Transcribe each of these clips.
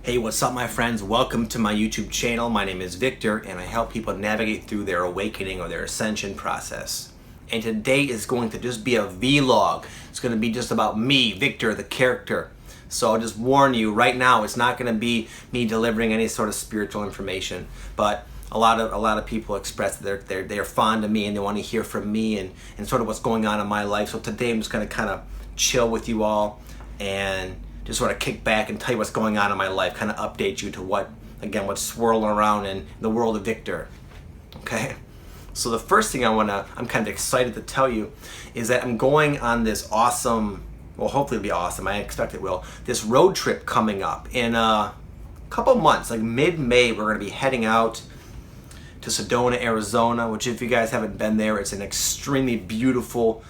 Hey, what's up my friends? Welcome to my YouTube channel. My name is Victor and I help people navigate through their awakening or their ascension process. And today is going to just be a vlog. It's going to be just about me, Victor, the character. So I'll just warn you right now, it's not going to be me delivering any sort of spiritual information, but a lot of people express that they're fond of me and they want to hear from me and sort of what's going on in my life. So today I'm just going to kind of chill with you all and just sort of kick back and tell you what's going on in my life, kind of update you to what's swirling around in the world of Victor. Okay? So the first thing I'm kind of excited to tell you is that I'm going on this awesome, well, hopefully it'll be awesome, I expect it will, this road trip coming up in a couple months, like mid-May. We're going to be heading out to Sedona, Arizona, which if you guys haven't been there, it's an extremely beautiful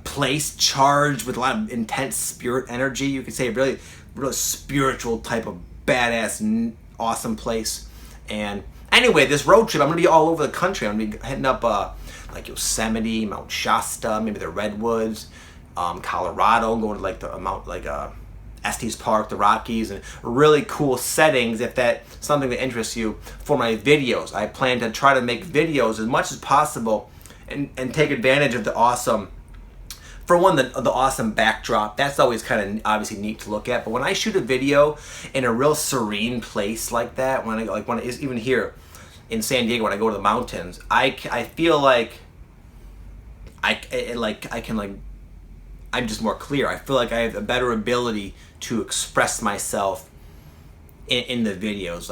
place charged with a lot of intense spirit energy. You could say a really spiritual type of badass, awesome place. And anyway, this road trip, I'm going to be all over the country. I'm going to be heading up like Yosemite, Mount Shasta, maybe the Redwoods, Colorado, going to like the Estes Park, the Rockies, and really cool settings if that's something that interests you for my videos. I plan to try to make videos as much as possible and take advantage of the awesome, for one, the awesome backdrop. That's always kind of obviously neat to look at. But when I shoot a video in a real serene place like that, even here in San Diego, when I go to the mountains, I feel like I'm just more clear. I feel like I have a better ability to express myself in the videos.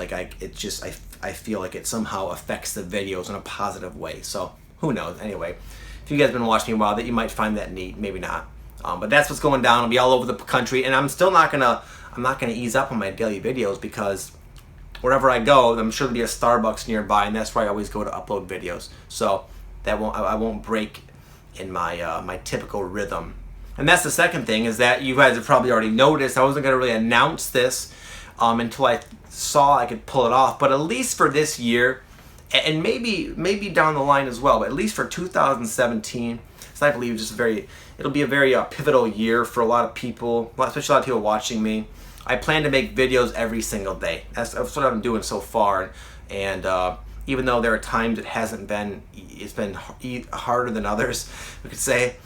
I feel like it somehow affects the videos in a positive way. So who knows? Anyway, if you guys have been watching me a while, that you might find that neat, maybe not. But that's what's going down. I'll be all over the country, and I'm not gonna ease up on my daily videos, because wherever I go, I'm sure there'll be a Starbucks nearby, and that's where I always go to upload videos. So I won't break in my my typical rhythm. And that's the second thing, is that you guys have probably already noticed I wasn't gonna really announce this until I saw I could pull it off. But at least for this year, and maybe down the line as well, but at least for 2017, so I believe it'll be a very pivotal year for a lot of people, especially a lot of people watching me. I plan to make videos every single day. That's what I'm doing so far, and even though there are times it's been harder than others, we could say,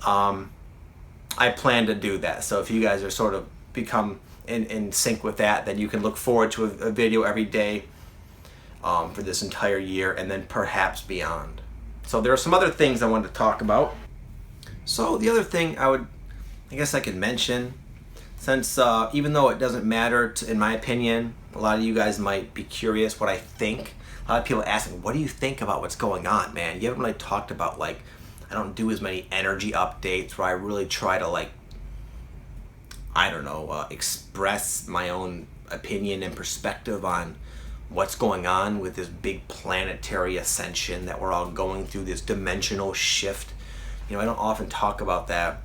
I plan to do that. So if you guys are sort of become in sync with that, then you can look forward to a video every day for this entire year, and then perhaps beyond. So there are some other things I wanted to talk about. So the other thing I guess I could mention, since even though it doesn't matter in my opinion, a lot of you guys might be curious what I think. A lot of people ask me, what do you think about what's going on, man? You haven't really talked about, I don't do as many energy updates where I really try to express my own opinion and perspective on what's going on with this big planetary ascension that we're all going through, this dimensional shift. I don't often talk about that.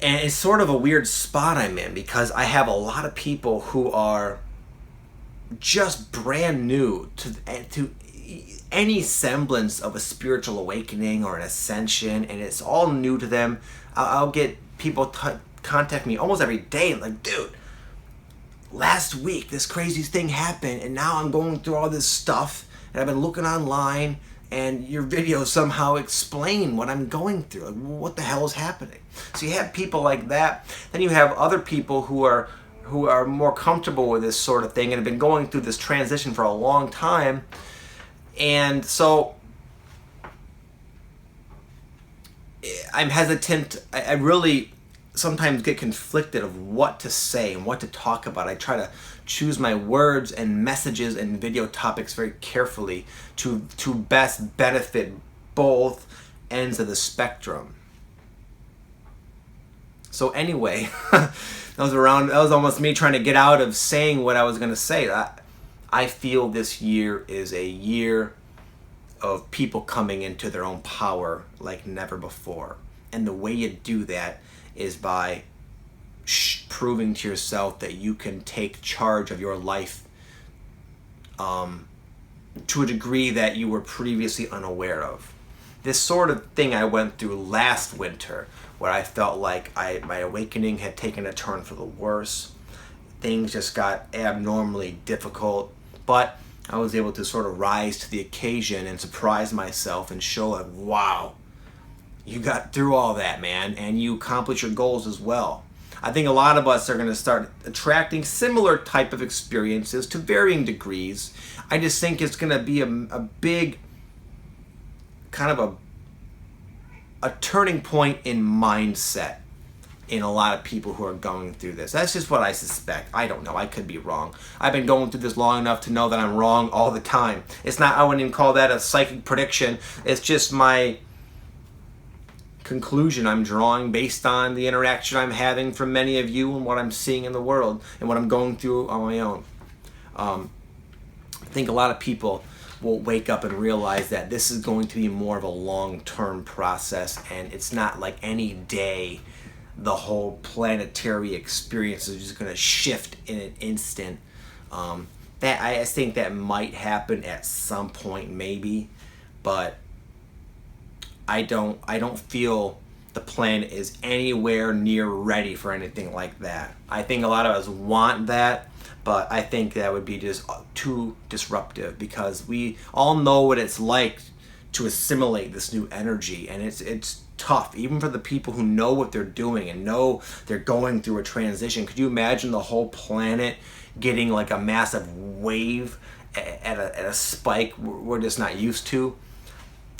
And it's sort of a weird spot I'm in, because I have a lot of people who are just brand new to any semblance of a spiritual awakening or an ascension, and it's all new to them. I'll get people contact me almost every day, like, dude, last week this crazy thing happened, and now I'm going through all this stuff, and I've been looking online, and your videos somehow explain what I'm going through. Like, what the hell is happening? So you have people like that. Then you have other people who are more comfortable with this sort of thing and have been going through this transition for a long time. And so I'm hesitant. I really sometimes get conflicted of what to say and what to talk about. I try to choose my words and messages and video topics very carefully to best benefit both ends of the spectrum. So anyway, that was almost me trying to get out of saying what I was going to say. I feel this year is a year of people coming into their own power like never before. And the way you do that is by proving to yourself that you can take charge of your life to a degree that you were previously unaware of. This sort of thing I went through last winter, where I felt like my awakening had taken a turn for the worse. Things just got abnormally difficult, but I was able to sort of rise to the occasion and surprise myself and show like, wow, you got through all that, man, and you accomplished your goals as well. I think a lot of us are going to start attracting similar type of experiences to varying degrees. I just think it's going to be a big kind of a turning point in mindset in a lot of people who are going through this. That's just what I suspect. I don't know. I could be wrong. I've been going through this long enough to know that I'm wrong all the time. It's not, I wouldn't even call that a psychic prediction. It's just my conclusion I'm drawing based on the interaction I'm having from many of you and what I'm seeing in the world and what I'm going through on my own. I think a lot of people will wake up and realize that this is going to be more of a long-term process, and it's not like any day the whole planetary experience is just going to shift in an instant. That I think that might happen at some point, maybe, but I don't feel the planet is anywhere near ready for anything like that. I think a lot of us want that, but I think that would be just too disruptive, because we all know what it's like to assimilate this new energy, and it's tough, even for the people who know what they're doing and know they're going through a transition. Could you imagine the whole planet getting like a massive wave at a spike we're just not used to?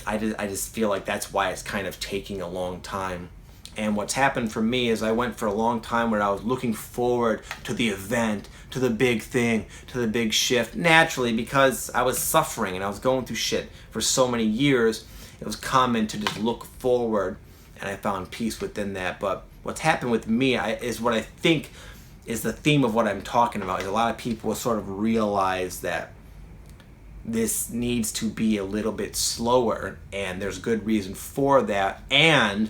I just feel like that's why it's kind of taking a long time. And what's happened for me is I went for a long time where I was looking forward to the event, to the big thing, to the big shift, naturally, because I was suffering and I was going through shit for so many years. It was common to just look forward, and I found peace within that. But what's happened with me is what I think is the theme of what I'm talking about. Is a lot of people will sort of realize that this needs to be a little bit slower, and there's good reason for that, and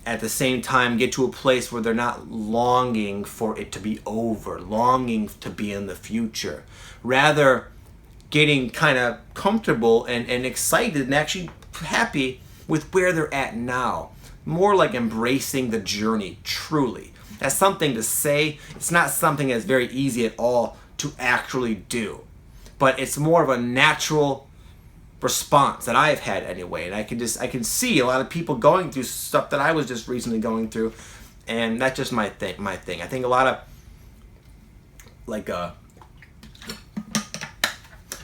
at the same time get to a place where they're not longing for it to be over, longing to be in the future, rather getting kind of comfortable and excited and actually happy with where they're at now. More like embracing the journey, truly. That's something to say. It's not something that's very easy at all to actually do, but it's more of a natural response that I've had anyway. And I can see a lot of people going through stuff that I was just recently going through, and that's just my thing. I think a lot of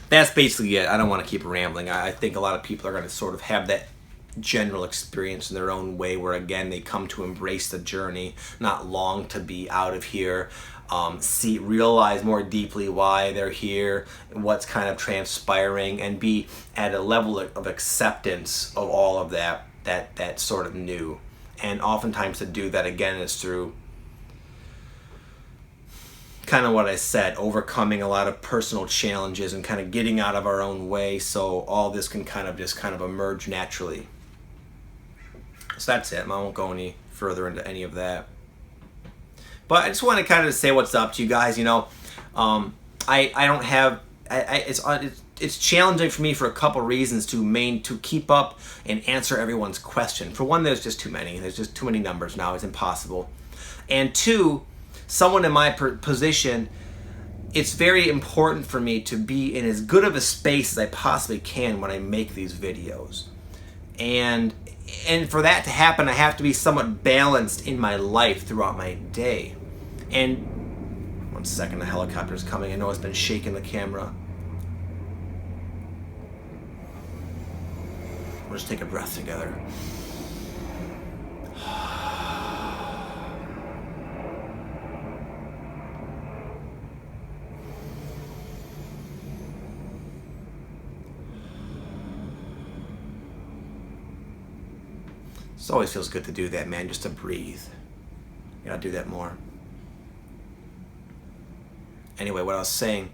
that's basically it. I don't want to keep rambling. I think a lot of people are going to sort of have that general experience in their own way, where again they come to embrace the journey, not long to be out of here. Realize more deeply why they're here, what's kind of transpiring, and be at a level of acceptance of all of that sort of new. And oftentimes to do that again is through kind of what I said, overcoming a lot of personal challenges and kind of getting out of our own way, so all this can kind of emerge naturally. So that's it. I won't go any further into any of that. But I just want to kind of say what's up to you guys. You know, I don't have. It's challenging for me for a couple reasons to keep up and answer everyone's question. For one, there's just too many. There's just too many numbers now. It's impossible. And two, someone in my position, it's very important for me to be in as good of a space as I possibly can when I make these videos. And for that to happen, I have to be somewhat balanced in my life throughout my day. And 1 second, the helicopter's coming. I know it's been shaking the camera. We'll just take a breath together. It always feels good to do that, man, just to breathe. You gotta do that more. Anyway, what I was saying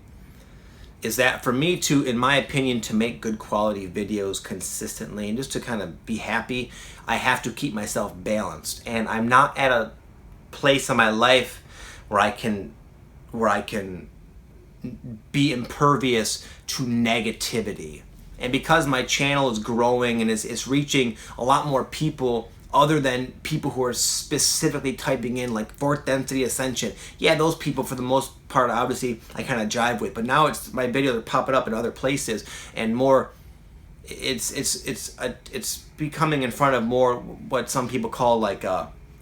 is that for me to, in my opinion, to make good quality videos consistently and just to kind of be happy, I have to keep myself balanced. And I'm not at a place in my life where I can be impervious to negativity. And because my channel is growing and it's reaching a lot more people other than people who are specifically typing in like fourth density ascension. Yeah, those people for the most part, obviously, I kind of jive with. But now it's my videos are popping up in other places and more. It's becoming in front of more what some people call like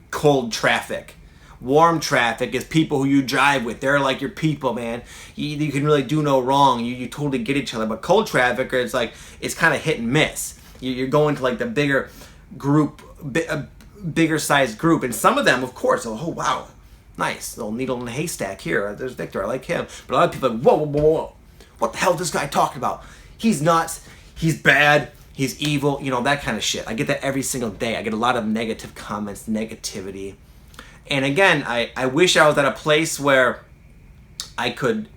cold traffic. Warm traffic is people who you jive with. They're like your people, man. You can really do no wrong. You totally get each other. But cold traffic, it's like it's kind of hit and miss. You're going to like the bigger group, a bigger sized group, and some of them, of course, oh wow, nice little needle in a haystack here. There's Victor, I like him. But a lot of people are like, whoa, what the hell is this guy talking about? He's nuts. He's bad. He's evil. You know, that kind of shit. I get that every single day. I get a lot of negative comments, negativity. And again, I wish I was at a place where I could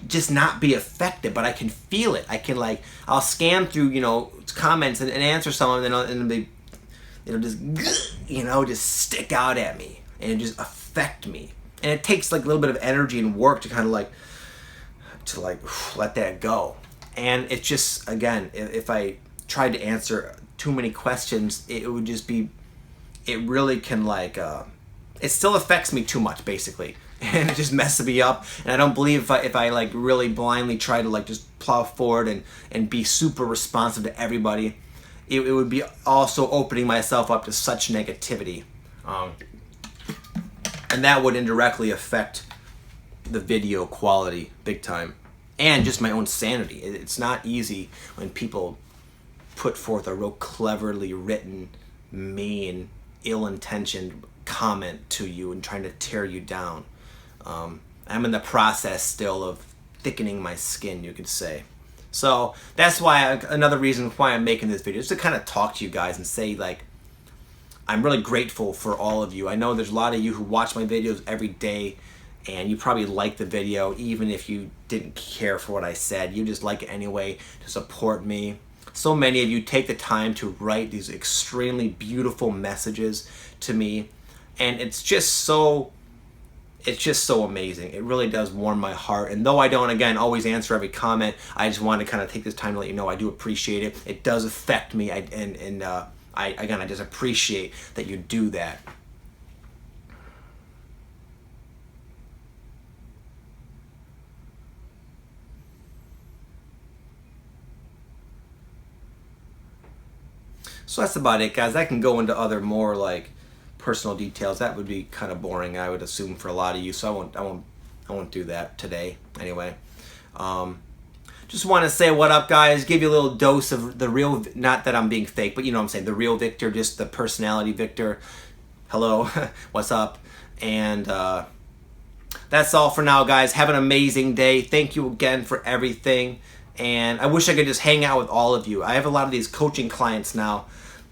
just not be affected, but I can feel it. I can like, I'll scan through, you know, comments and answer someone, and they, it'll just, you know, just stick out at me and just affect me. And it takes like a little bit of energy and work to kind of like, let that go. And it's just, again, if I tried to answer too many questions, it would just be, it really can like, it still affects me too much, basically. And it just messes me up. And I don't believe if I like really blindly try to like just plow forward and be super responsive to everybody, it would be also opening myself up to such negativity. And that would indirectly affect the video quality big time. And just my own sanity. It's not easy when people put forth a real cleverly written, mean, ill-intentioned comment to you and trying to tear you down. I'm in the process still of thickening my skin, you could say. So that's why another reason why I'm making this video is to kind of talk to you guys and say like, I'm really grateful for all of you. I know there's a lot of you who watch my videos every day, and you probably like the video even if you didn't care for what I said. You just like it anyway to support me. So many of you take the time to write these extremely beautiful messages to me, and it's just so amazing. It really does warm my heart. And though I don't, again, always answer every comment, I just want to kind of take this time to let you know I do appreciate it. It does affect me, I just appreciate that you do that. So that's about it, guys. I can go into other more like personal details. That would be kind of boring, I would assume, for a lot of you. So I won't do that today. Anyway, just want to say what up, guys. Give you a little dose of the real. Not that I'm being fake, but you know what I'm saying. The real Victor, just the personality Victor. Hello, what's up? And that's all for now, guys. Have an amazing day. Thank you again for everything. And I wish I could just hang out with all of you. I have a lot of these coaching clients now,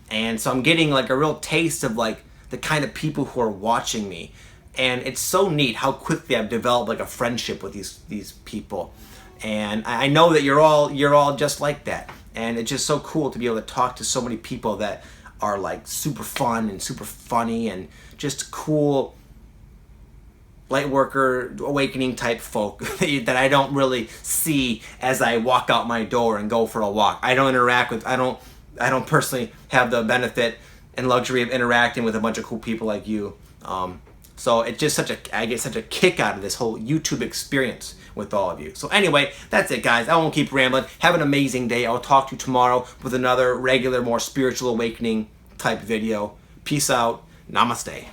and so I'm getting like a real taste of like the kind of people who are watching me. And it's so neat how quickly I've developed like a friendship with these people. And I know that you're all just like that. And it's just so cool to be able to talk to so many people that are like super fun and super funny and just cool light worker, awakening type folk that I don't really see as I walk out my door and go for a walk. I don't interact with, I don't personally have the benefit and luxury of interacting with a bunch of cool people like you. So it's just I get such a kick out of this whole YouTube experience with all of you. So anyway, that's it, guys. I won't keep rambling. Have an amazing day. I'll talk to you tomorrow with another regular, more spiritual awakening type video. Peace out. Namaste.